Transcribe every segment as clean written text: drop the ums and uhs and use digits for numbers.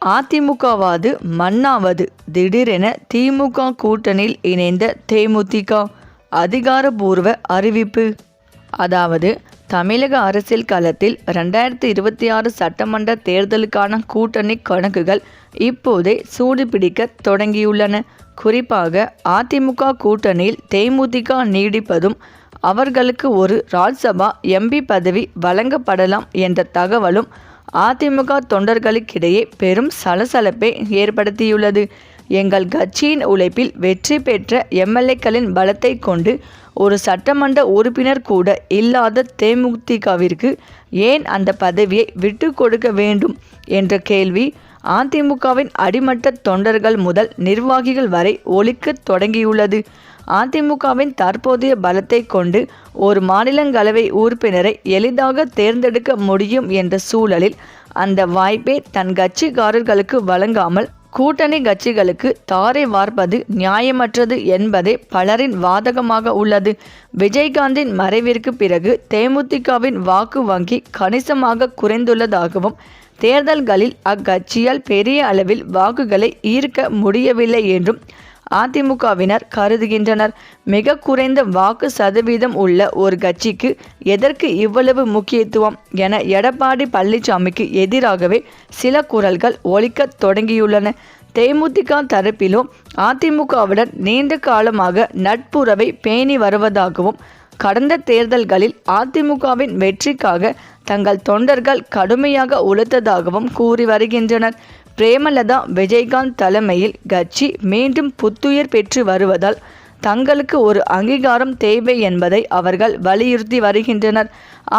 அதிமுகவாது மண்ணாவது திடீரென திமுக கூட்டணியில் இணைந்த தேமுதிக அதிகாரபூர்வ அறிவிப்பு. அதாவது தமிழக அரசியல் களத்தில் 2026 சட்டமன்ற தேர்தலுக்கான கூட்டணி கணக்குகள் இப்போதே சூடுபிடிக்க தொடங்கியுள்ளன. குறிப்பாக அதிமுக கூட்டணியில் தேமுதிக நீடிப்பதும் அவர்களுக்கு ஒரு ராஜ்யசபா எம்பி பதவி வழங்கப்படலாம் என்ற தகவலும் அதிமுக தொண்டர்களுக்கிடையே பெரும் சலசலப்பை ஏற்படுத்தியுள்ளது. எங்கள் கட்சியின் உழைப்பில் வெற்றி பெற்ற எம்எல்ஏக்களின் பலத்தை கொண்டு ஒரு சட்டமன்ற உறுப்பினர் கூட இல்லாத தேமுதிகவிற்கு ஏன் அந்த பதவியை விட்டு கொடுக்க வேண்டும் என்ற கேள்வி அதிமுகவின் அடிமட்ட தொண்டர்கள் முதல் நிர்வாகிகள் வரை ஒலிக்கத் தொடங்கியுள்ளது. அதிமுகவின் தற்போதைய பலத்தை கொண்டு ஒரு மாநிலங்களவை உறுப்பினரை எளிதாக தேர்ந்தெடுக்க முடியும் என்ற சூழலில் அந்த வாய்ப்பை தன் கட்சிக்காரர்களுக்கு வழங்காமல் கூட்டணி கட்சிகளுக்கு தாரை வார்ப்பது நியாயமற்றது என்பதே பலரின் வாதகமாக உள்ளது. விஜயகாந்தின் மறைவிற்கு பிறகு தேமுதிகவின் வாக்கு வங்கி கணிசமாக குறைந்துள்ளதாகவும் தேர்தல்களில் அக்கட்சியால் பெரிய அளவில் வாக்குகளை ஈர்க்க முடியவில்லை என்றும் அதிமுகவினர் கருதுகின்றனர். மிக குறைந்த வாக்கு சதவீதம் உள்ள ஒரு கட்சிக்கு எதற்கு இவ்வளவு முக்கியத்துவம் என எடப்பாடி பழனிசாமிக்கு எதிராகவே சில குரல்கள் ஒலிக்கத் தொடங்கியுள்ளன. தேமுதிக தரப்பிலோ அதிமுகவுடன் நீண்ட காலமாக நட்புறவை பேணி வருவதாகவும் கடந்த தேர்தல்களில் அதிமுகவின் வெற்றிக்காக தங்கள் தொண்டர்கள் கடுமையாக உழைத்ததாகவும் கூறி வருகின்றனர். பிரேமலதா விஜயகாந்த் தலைமையில் கட்சி மீண்டும் புத்துயிர் பெற்று வருவதால் தங்களுக்கு ஒரு அங்கீகாரம் தேவை என்பதை அவர்கள் வலியுறுத்தி வருகின்றனர்.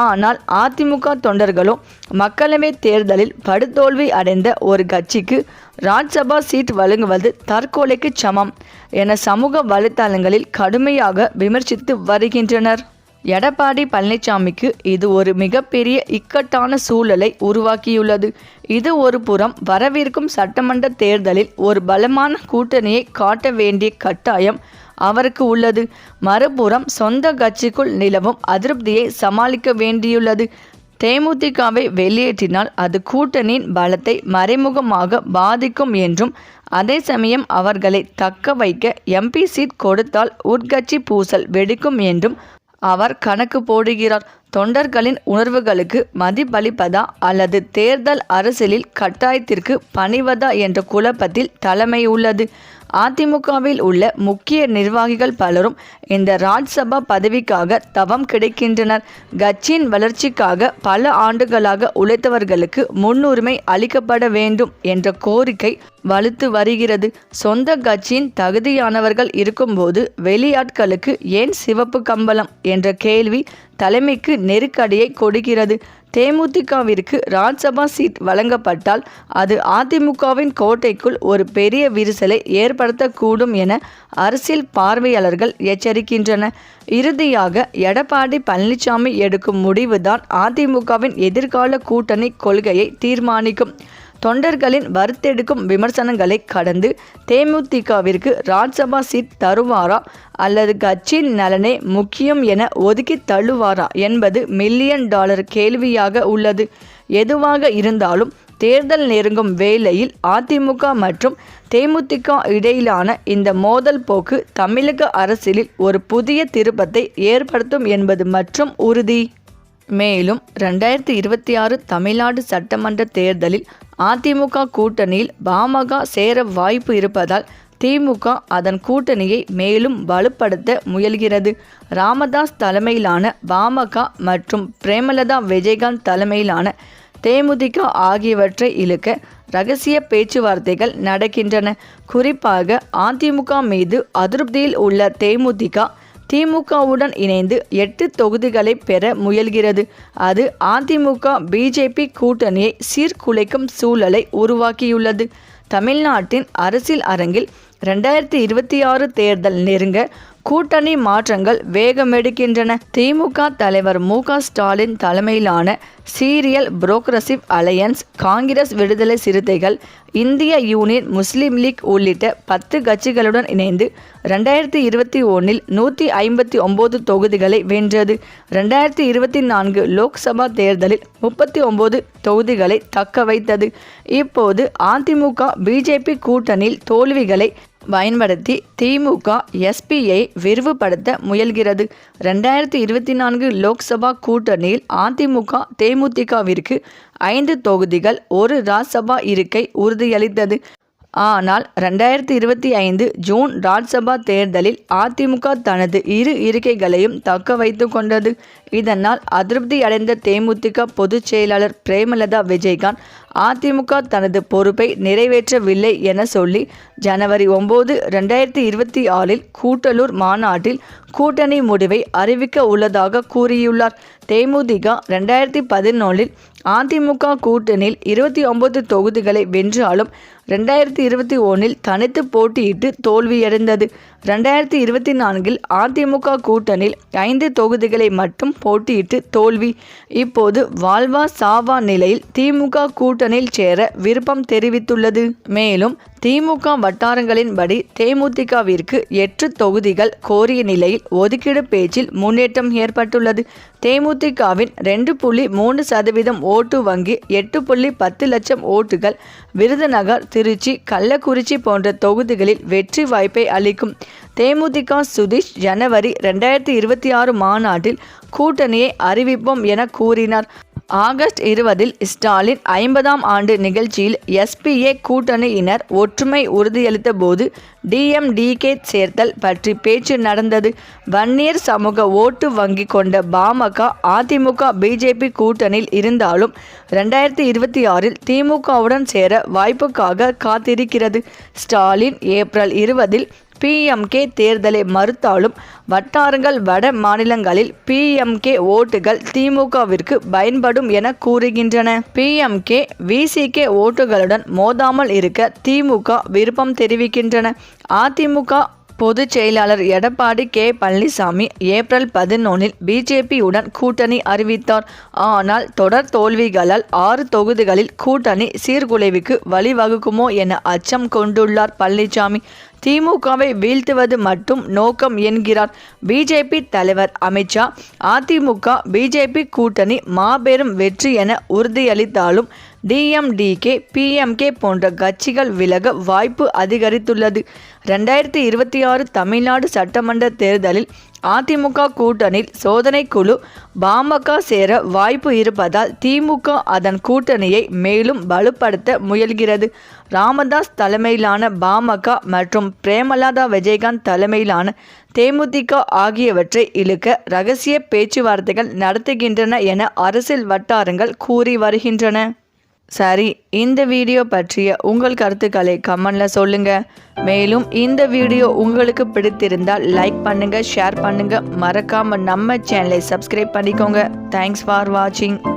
ஆனால் அதிமுக தொண்டர்களோ மக்களவை தேர்தலில் படுதோல்வி அடைந்த ஒரு கட்சிக்கு ராஜ்யசபா சீட் வழங்குவது தற்கொலைக்கு சமம் என சமூக வலைத்தளங்களில் கடுமையாக விமர்சித்து வருகின்றனர். எடப்பாடி பழனிசாமிக்கு இது ஒரு மிகப்பெரிய இக்கட்டான சூழலை உருவாக்கியுள்ளது. இது ஒரு புறம் வரவிருக்கும் சட்டமன்ற தேர்தலில் ஒரு பலமான கூட்டணியை காட்ட வேண்டிய கட்டாயம் அவருக்கு உள்ளது. மறுபுறம் சொந்த கட்சிக்குள் நிலவும் அதிருப்தியை சமாளிக்க வேண்டியுள்ளது. தேமுதிகவை வெளியேற்றினால் அது கூட்டணியின் பலத்தை மறைமுகமாக பாதிக்கும் என்றும் அதே சமயம் அவர்களை தக்க வைக்க எம்பி சீட் கொடுத்தால் உட்கட்சி பூசல் வெடிக்கும் என்றும் அவர் கணக்கு போடுகிறார். தொண்டர்களின் உணர்வுகளுக்கு மதிப்பளிப்பதா அல்லது தேர்தல் அரசியலில் கட்டாயத்திற்கு பணிவதா என்ற குழப்பத்தில் தலைமை உள்ளது. அதிமுகவில் உள்ள முக்கிய நிர்வாகிகள் பலரும் இந்த ராஜ்யசபா பதவிக்காக தவம் கிடைக்கின்றனர். கட்சியின் வளர்ச்சிக்காக பல ஆண்டுகளாக உழைத்தவர்களுக்கு முன்னுரிமை அளிக்கப்பட வேண்டும் என்ற கோரிக்கை வலுத்து வருகிறது. சொந்த கட்சியின் தகுதியானவர்கள் இருக்கும்போது வெளியாட்களுக்கு ஏன் சிவப்பு கம்பளம் என்ற கேள்வி தலைமைக்கு நெருக்கடியை கொடுக்கிறது. தேமுதிகவிற்கு ராஜ்யசபா சீட் வழங்கப்பட்டால் அது அதிமுகவின் கோட்டைக்குள் ஒரு பெரிய விரிசலை ஏற்படுத்தக்கூடும் என அரசியல் பார்வையாளர்கள் எச்சரிக்கின்றனர். இறுதியாக எடப்பாடி பழனிசாமி எடுக்கும் முடிவுதான் அதிமுகவின் எதிர்கால கூட்டணி கொள்கையை தீர்மானிக்கும். தொண்டர்களின் வறுத்தெடுக்கும் விமர்சனங்களை கடந்து தேமுதிகவிற்கு ராஜ்யசபா சீட் தருவாரா அல்லது கட்சியின் நலனே முக்கியம் என ஒதுக்கி தள்ளுவாரா என்பது $1,000,000 கேள்வியாக உள்ளது. எதுவாக இருந்தாலும் தேர்தல் நெருங்கும் வேளையில் அதிமுக மற்றும் தேமுதிக இடையிலான இந்த மோதல் போக்கு தமிழக அரசியலில் ஒரு புதிய திருப்பத்தை ஏற்படுத்தும் என்பது மற்றும் உறுதி. மேலும் 2026 தமிழ்நாடு சட்டமன்ற தேர்தலில் அதிமுக கூட்டணியில் பாமக சேர வாய்ப்பு இருப்பதால் திமுக அதன் கூட்டணியை மேலும் வலுப்படுத்த முயல்கிறது. ராமதாஸ் தலைமையிலான பாமக மற்றும் பிரேமலதா விஜயகாந்த் தலைமையிலான தேமுதிக ஆகியவற்றை இழுக்க இரகசிய பேச்சுவார்த்தைகள் நடக்கின்றன. குறிப்பாக அதிமுக மீது அதிருப்தியில் உள்ள தேமுதிக திமுகவுடன் இணைந்து 8 தொகுதிகளை பெற முயல்கிறது. அது அதிமுக பிஜேபி கூட்டணியை சீர்குலைக்கும் சூழலை உருவாக்கியுள்ளது. தமிழ்நாட்டின் அரசியல் அரங்கில் 2026 தேர்தல் நெருங்க கூட்டணி மாற்றங்கள் வேகமெடுக்கின்றன. திமுக தலைவர் மு.க. ஸ்டாலின் தலைமையிலான சீரியல் புரோக்ரசிவ் அலையன்ஸ், காங்கிரஸ், விடுதலை சிறுத்தைகள், இந்திய யூனியன் முஸ்லீம் லீக் உள்ளிட்ட 10 கட்சிகளுடன் இணைந்து 2021 159 தொகுதிகளை வென்றது. 2024 லோக்சபா தேர்தலில் 39 தொகுதிகளை தக்க வைத்தது. இப்போது அதிமுக பிஜேபி கூட்டணியில் தோல்விகளை பயன்படுத்தி திமுக எஸ்பியை விரிவுபடுத்த முயல்கிறது. 2024 லோக்சபா கூட்டணியில் அதிமுக தேமுதிகவிற்கு 5 தொகுதிகள், 1 ராஜ்யசபா இருக்கை உறுதியளித்தது. ஆனால் 2025 ஜூன் ராஜ்யசபா தேர்தலில் அதிமுக தனது 2 இருக்கைகளையும் தக்க வைத்து கொண்டது. இதனால் அதிருப்தியடைந்த தேமுதிக பொதுச் செயலாளர் பிரேமலதா விஜயகாந்த் அதிமுக தனது பொறுப்பை நிறைவேற்றவில்லை என சொல்லி ஜனவரி 9, 2026 கூட்டலூர் மாநாட்டில் கூட்டணி முடிவை அறிவிக்க உள்ளதாக கூறியுள்ளார். தேமுதிக 2011 அதிமுக கூட்டணியில் 29 தொகுதிகளை வென்றாலும் 2021 தனித்து போட்டியிட்டு தோல்வியடைந்தது. 2024 அதிமுக கூட்டணியில் 5 தொகுதிகளை மட்டும் போட்டியிட்டு தோல்வி. இப்போது வாழ்வா சாவா நிலையில் திமுக கூட்டணியில் சேர விருப்பம் தெரிவித்துள்ளது. மேலும் திமுக வட்டாரங்களின்படி தேமுதிகவிற்கு 8 தொகுதிகள் கோரிய நிலையில் ஒதுக்கீடு பேச்சில் முன்னேற்றம் ஏற்பட்டுள்ளது. தேமுதிகவின் 2.3% ஓட்டு வங்கி 8.10 லட்சம் ஓட்டுகள் விருதுநகர், திருச்சி, கள்ளக்குறிச்சி போன்ற தொகுதிகளில் வெற்றி வாய்ப்பை அளிக்கும். தேமுதிக சுதீஷ் ஜனவரி 2026 மாநாட்டில் கூட்டணியை அறிவிப்போம் என கூறினார். ஆகஸ்ட் 20 ஸ்டாலின் 50ஆம் ஆண்டு நிகழ்ச்சியில் எஸ்பிஏ கூட்டணியினர் ஒற்றுமை உறுதியளித்த போது டிஎம்டிகே சேர்த்தல் பற்றி பேச்சு நடந்தது. வன்னியர் சமூக ஓட்டு வங்கி கொண்ட பாமக அதிமுக பிஜேபி கூட்டணியில் இருந்தாலும் 2026 திமுகவுடன் சேர வாய்ப்புக்காக காத்திருக்கிறது. ஸ்டாலின் ஏப்ரல் 20 பிஎம்கே தேர்தலை மறுத்தாலும் வட்டாரங்கள் வட மாநிலங்களில் பிஎம்கே ஓட்டுகள் திமுகவிற்கு பயன்படும் என கூறுகின்றன. பிஎம்கே விசிகே ஓட்டுகளுடன் மோதாமல் இருக்க திமுக விருப்பம் தெரிவிக்கின்றன. அதிமுக பொதுச் செயலாளர் எடப்பாடி கே. பழனிசாமி ஏப்ரல் 11 பிஜேபியுடன் கூட்டணி அறிவித்தார். ஆனால் தொடர் தோல்விகளால் 6 தொகுதிகளில் கூட்டணி சீர்குலைவுக்கு வழிவகுக்குமோ என அச்சம் கொண்டுள்ளார் பழனிசாமி. திமுகவை வீழ்த்துவது மட்டும் நோக்கம் என்கிறார். பிஜேபி தலைவர் அமித்ஷா அதிமுக பிஜேபி கூட்டணி மாபெரும் வெற்றி என உறுதியளித்தாலும் டிஎம்டிகே, பிஎம்கே போன்ற கட்சிகள் விலக வாய்ப்பு அதிகரித்துள்ளது. 2026 தமிழ்நாடு சட்டமன்ற தேர்தலில் அதிமுக கூட்டணியில் சோதனை குழு பாமக சேர வாய்ப்பு இருப்பதால் திமுக அதன் கூட்டணியை மேலும் வலுப்படுத்த முயல்கிறது. ராமதாஸ் தலைமையிலான பாமக மற்றும் பிரேமலதா விஜயகாந்த் தலைமையிலான தேமுதிக ஆகியவற்றை இழுக்க ரகசிய பேச்சுவார்த்தைகள் நடத்துகின்றன என அரசியல் வட்டாரங்கள் கூறி வருகின்றன. சரி, இந்த வீடியோ பற்றிய உங்கள் கருத்துக்களை கமெண்ட்ல சொல்லுங்க. மேலும் இந்த வீடியோ உங்களுக்கு பிடித்திருந்தால் லைக் பண்ணுங்க, ஷேர் பண்ணுங்க, மறக்காம நம்ம சேனலை சப்ஸ்கிரைப் பண்ணிக்கோங்க. தேங்க்ஸ் ஃபார் வாட்சிங்.